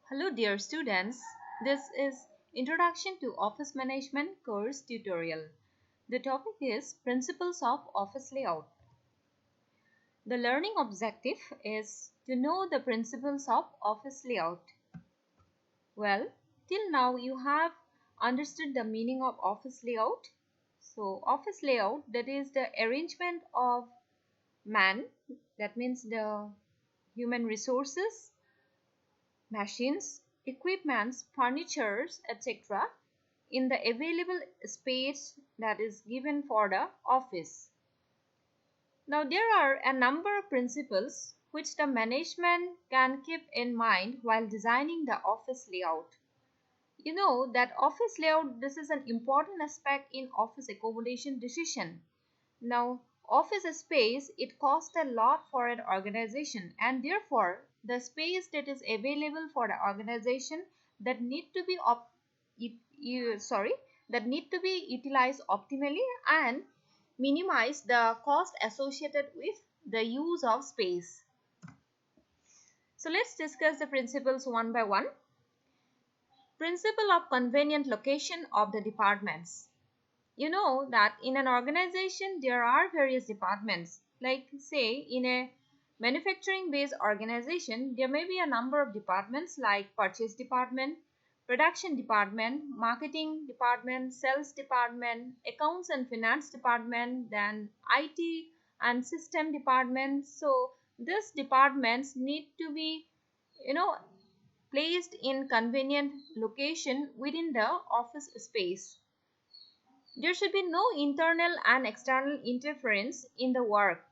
Hello dear students, this is Introduction to Office Management course tutorial. The topic is Principles of Office Layout. The learning objective is to know the principles of office layout. Well, till now you have understood the meaning of office layout. So office layout, that is the arrangement of man, that means the human resources, machines, equipments, furnitures, etc. in the available space that is given for the office. Now there are a number of principles which the management can keep in mind while designing the office layout. You know that office layout, this is an important aspect in office accommodation decision. Now, office space, it costs a lot for an organization, and therefore the space that is available for the organization that need to be that need to be utilized optimally and minimize the cost associated with the use of space. So let's discuss the principles one by one. Principle of convenient location of the departments. You know that in an organization there are various departments. Like say in a manufacturing based organization there may be a number of departments like purchase department, production department, marketing department, sales department, accounts and finance department, then IT and system department. So these departments need to be you know placed in convenient location within the office space. There should be no internal and external interference in the work.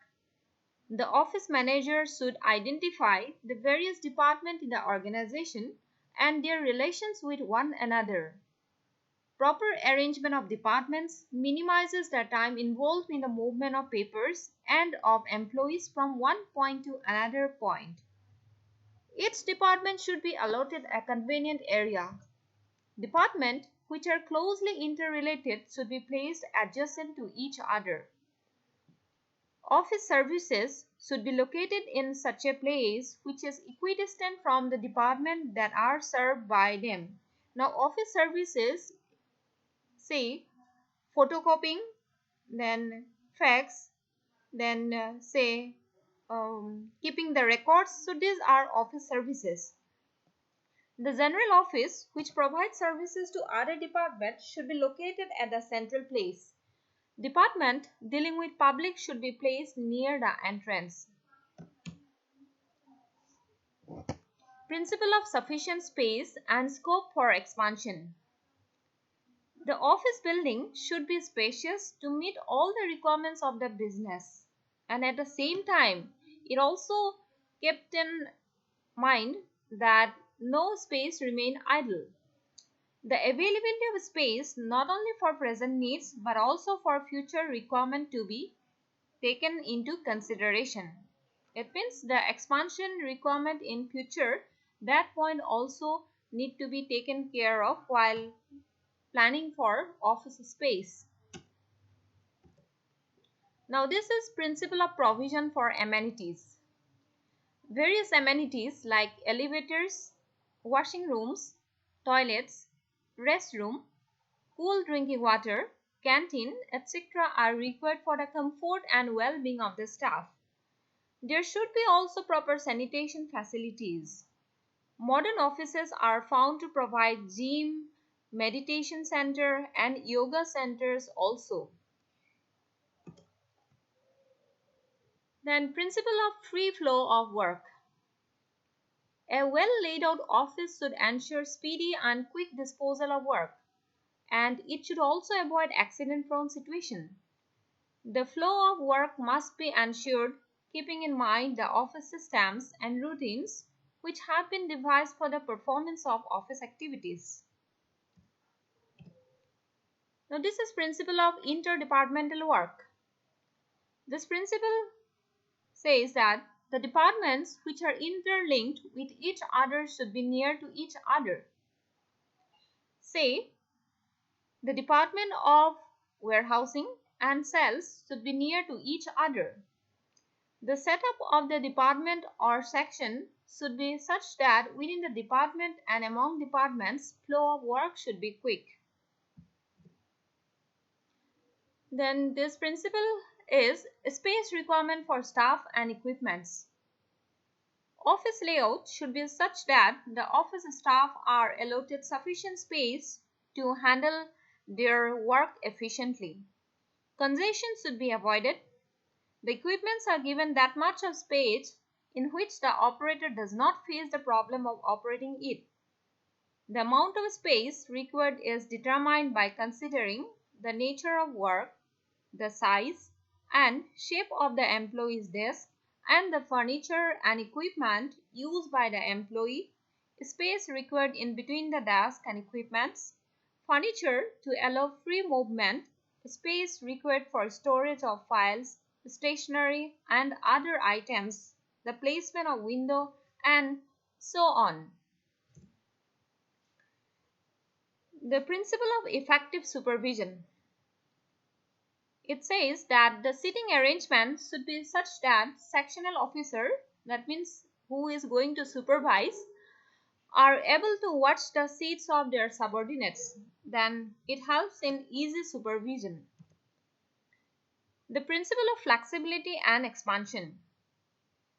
The office manager should identify the various departments in the organization and their relations with one another. Proper arrangement of departments minimizes the time involved in the movement of papers and of employees from one point to another point. Each department should be allotted a convenient area. Departments which are closely interrelated should be placed adjacent to each other. Office services should be located in such a place which is equidistant from the department that are served by them. Now, office services, say photocopying, then fax, then say keeping the records. So these are office services. The general office, which provides services to other departments, should be located at the central place. Department dealing with public should be placed near the entrance. Principle of sufficient space and scope for expansion. The office building should be spacious to meet all the requirements of the business, and at the same time it also kept in mind that no space remain idle. The availability of space not only for present needs but also for future requirement to be taken into consideration. It means the expansion requirement in future, that point also need to be taken care of while planning for office space. Now this is principle of provision for amenities. Various amenities like elevators, washing rooms, toilets, restroom, cool drinking water, canteen, etc. are required for the comfort and well-being of the staff. There should be also proper sanitation facilities. Modern offices are found to provide gym, meditation center and yoga centers also. Then principle of free flow of work. A well laid out office should ensure speedy and quick disposal of work, and it should also avoid accident prone situation. The flow of work must be ensured keeping in mind the office systems and routines which have been devised for the performance of office activities. Now this is principle of interdepartmental work. This principle says that the departments which are interlinked with each other should be near to each other. Say, the department of warehousing and sales should be near to each other. The setup of the department or section should be such that within the department and among departments, flow of work should be quick. Then this principle is space requirement for staff and equipments. Office layout should be such that the office staff are allotted sufficient space to handle their work efficiently. Congestion should be avoided. The equipments are given that much of space in which the operator does not face the problem of operating it. The amount of space required is determined by considering the nature of work, the size and shape of the employee's desk, and the furniture and equipment used by the employee, space required in between the desk and equipments, furniture to allow free movement, space required for storage of files, stationery and other items, the placement of window, and so on. The principle of effective supervision. It says that the seating arrangement should be such that sectional officer, that means who is going to supervise, are able to watch the seats of their subordinates. Then it helps in easy supervision. The principle of flexibility and expansion.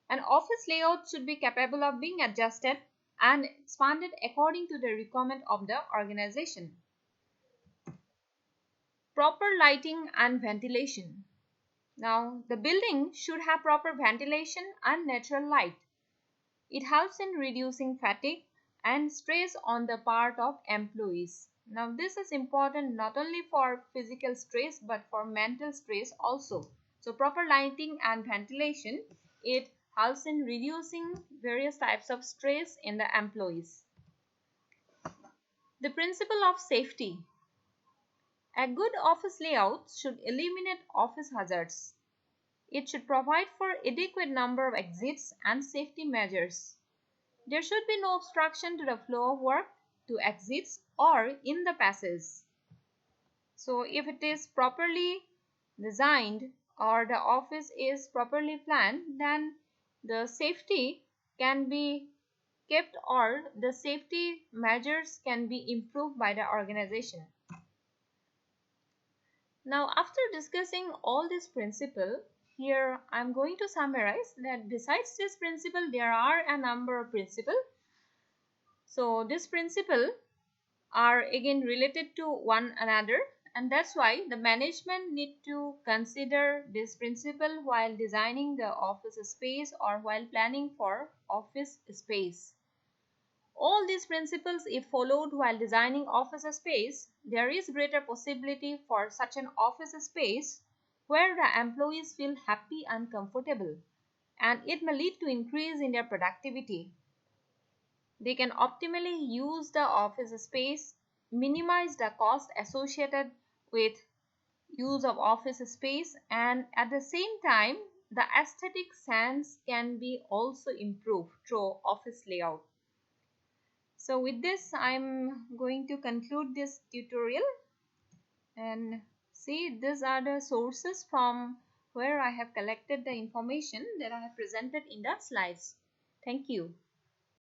An office layout should be capable of being adjusted and expanded according to the requirement of the organization. Proper lighting and ventilation. Now, the building should have proper ventilation and natural light. It helps in reducing fatigue and stress on the part of employees. Now, this is important not only for physical stress but for mental stress also. So, proper lighting and ventilation, it helps in reducing various types of stress in the employees. The principle of safety. A good office layout should eliminate office hazards. It should provide for adequate number of exits and safety measures. There should be no obstruction to the flow of work, to exits or in the passages. So if it is properly designed or the office is properly planned, then the safety can be kept or the safety measures can be improved by the organization. Now, after discussing all this principle, here I am going to summarize that besides this principle, there are a number of principles. So, this principle are again related to one another, and that's why the management need to consider this principle while designing the office space or while planning for office space. All these principles, if followed while designing office space, there is greater possibility for such an office space where the employees feel happy and comfortable, and it may lead to increase in their productivity. They can optimally use the office space, minimize the cost associated with use of office space, and at the same time, the aesthetic sense can be also improved through office layout. So with this, I'm going to conclude this tutorial, and see, these are the sources from where I have collected the information that I have presented in the slides. Thank you.